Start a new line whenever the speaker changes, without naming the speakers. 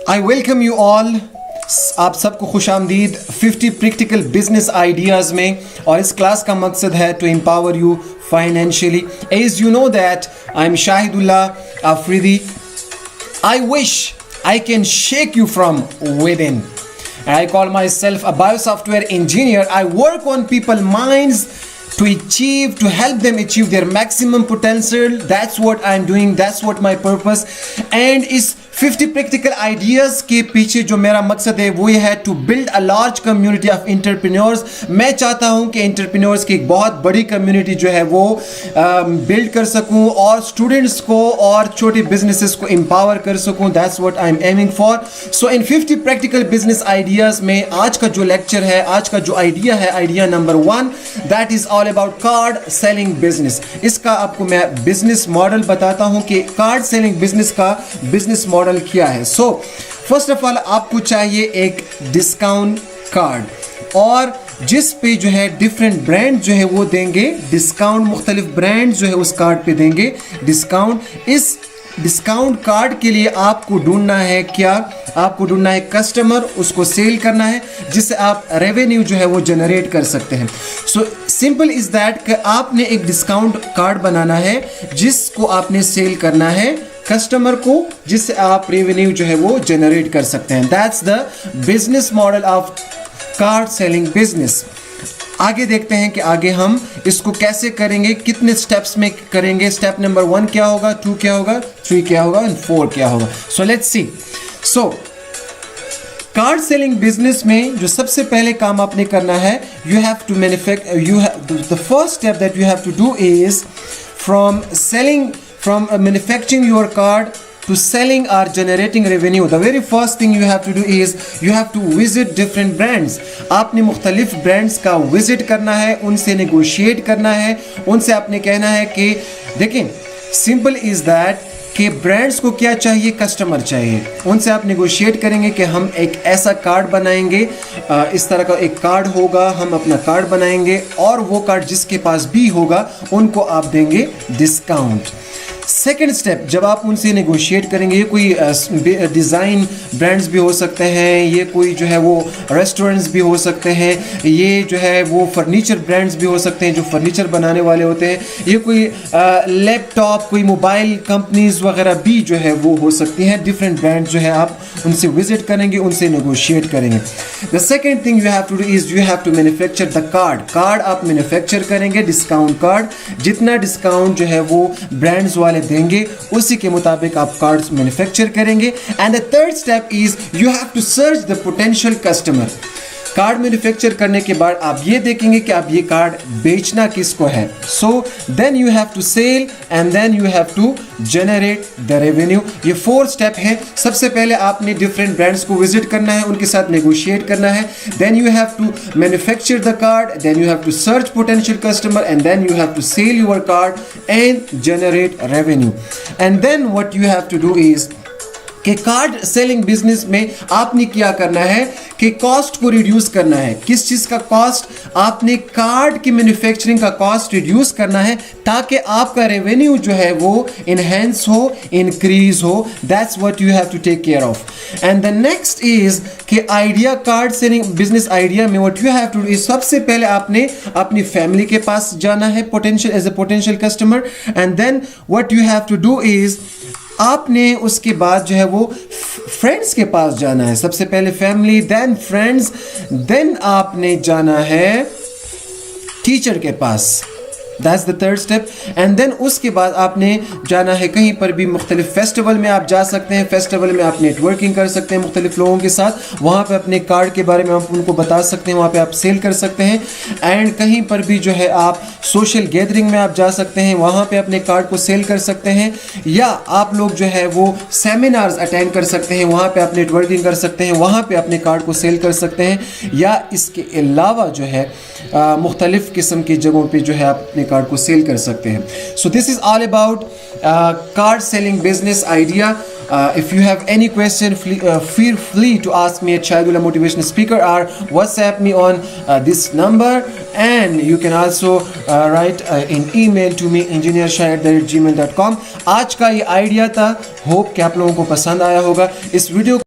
I welcome you all. आप सबको खुश आमदीद 50 प्रैक्टिकल बिजनेस आइडियाज़ में। और इस क्लास का मकसद है to empower you financially. As you know that I am Shahidullah Afridi. I wish I can shake you from within. I call myself a biosoftware engineer. I work on people's minds to help them achieve their maximum potential. That's what I'm doing. That's what my purpose. And is 50 practical ideas के पीछे जो मेरा मकसद है वो ये है to build a large community of entrepreneurs. मैं चाहता हूँ कि entrepreneurs की एक बहुत बड़ी community जो है वो build कर सकूँ और students को और छोटे businesses को empower कर सकूँ. That's what I'm aiming for. So in 50 practical business ideas में आज का जो lecture है, आज का जो idea है, idea number 1, that is all about card selling business. इसका आपको मैं business model बताता हूँ कि card selling business का business model क्या है. सो फर्स्ट ऑफ ऑल आपको चाहिए एक डिस्काउंट कार्ड और जिस पे जो है डिफरेंट ब्रांड जो है वो देंगे डिस्काउंट. मुख्तलिफ ब्रांड जो है उस कार्ड पे देंगे डिस्काउंट. इस डिस्काउंट कार्ड के लिए आपको ढूंढना है क्या? आपको ढूंढना है कस्टमर, उसको सेल करना है जिससे आप रेवेन्यू जो है वो जनरेट कर सकते हैं. सो सिंपल इज दैट कि आपने एक डिस्काउंट कार्ड बनाना है जिसको आपने सेल करना है कस्टमर को, जिससे आप रेवेन्यू जो है वो जनरेट कर सकते हैं. That's the business model of card selling business. आगे देखते हैं कि आगे हम इसको कैसे करेंगे, कितने स्टेप्स में करेंगे. स्टेप नंबर 1 क्या होगा, 2 क्या होगा, 3 क्या होगा एंड 4 क्या होगा. So let's see. So card selling business में जो सबसे पहले काम आपने करना है, you have to the first step that you have to do is from manufacturing your card to selling or generating revenue. The very first thing you have to do is you have to visit different brands. आपने मुख्तलिफ brands का visit करना है, उनसे negotiate करना है, उनसे आपने कहना है कि देखें सिंपल इज दैट कि ब्रांड्स को क्या चाहिए, कस्टमर चाहिए. उनसे आप नेगोशिएट करेंगे कि हम एक ऐसा कार्ड बनाएंगे, इस तरह का एक कार्ड होगा, हम अपना कार्ड बनाएंगे और वो कार्ड जिसके पास भी होगा उनको आप देंगे डिस्काउंट. सेकेंड स्टेप, जब आप उनसे नेगोशिएट करेंगे, ये कोई डिज़ाइन ब्रांड्स भी हो सकते हैं, ये कोई जो है वो रेस्टोरेंट्स भी हो सकते हैं, ये जो है वो फर्नीचर ब्रांड्स भी हो सकते हैं जो फर्नीचर बनाने वाले होते हैं, ये कोई लैपटॉप, कोई मोबाइल कंपनीज वगैरह भी जो है वो हो सकती हैं. डिफरेंट ब्रांड जो है आप उनसे विजिट करेंगे, उनसे नेगोशिएट करेंगे. The second thing you have to do is you have to manufacture the card आप मैन्युफैक्चर करेंगे डिस्काउंट कार्ड. जितना डिस्काउंट जो है वो ब्रांड्स वाले देंगे उसी के मुताबिक आप कार्ड्स मैन्युफैक्चर करेंगे. And the third step is you have to search the potential customer. Card manufacture करने के बाद आप ये देखेंगे कि आप ये कार्ड बेचना किसको है. So then you have to sell and then you have to generate the revenue. ये 4 स्टेप है. सबसे पहले आपने डिफरेंट ब्रांड्स को विजिट करना है, उनके साथ नेगोशिएट करना है. Then you have to manufacture the card, then you have to search potential customer and then you have to sell your card and generate revenue. And then what you have to do is कि card selling business में आपने क्या करना है कि cost को reduce करना है. किस चीज़ का कॉस्ट? आपने कार्ड की मैन्युफैक्चरिंग का कॉस्ट रिड्यूस करना है ताकि आपका रेवेन्यू जो है वो इनहेंस हो, इंक्रीज हो. That's what you have to take care of. And the next is कि idea card selling business idea में what you have to do is सबसे पहले आपने अपनी फैमिली के पास जाना है potential as a potential customer. And then what you have to do is आपने उसके बाद जो है वो फ्रेंड्स के पास जाना है. सबसे पहले फैमिली, देन फ्रेंड्स, देन आपने जाना है टीचर के पास. That's the third step. And then उसके बाद आपने जाना है कहीं पर भी मुख्तलिफ फेस्टिवल में आप जा सकते हैं. फेस्टिवल में आप नेटवर्किंग कर सकते हैं मुख्तलिफ लोगों के साथ. वहाँ पे अपने कार्ड के बारे में आप उनको बता सकते हैं, वहाँ पे आप सेल कर सकते हैं. एंड कहीं पर भी जो है आप सोशल गैदरिंग में आप जा सकते हैं, वहाँ पे अपने कार्ड को सेल कर सकते हैं. या आप लोग जो है वो सेमिनार्स अटेंड कर सकते हैं, वहाँ पे आप नेटवर्किंग कर सकते हैं, वहाँ पे अपने कार्ड को सेल कर सकते हैं. या इसके अलावा जो है मुख्तलिफ किस्म की जगहों पे जो है आप अपने कार्ड को सेल कर सकते हैं. So this is all about card selling business idea. If you have any question, feel free to ask me at Shahidullah Motivational Speaker or WhatsApp me on this number, and you can also write an email to me engineershahid@gmail.com. आज का ये idea था, hope कि आप लोगों को पसंद आया होगा. इस वीडियो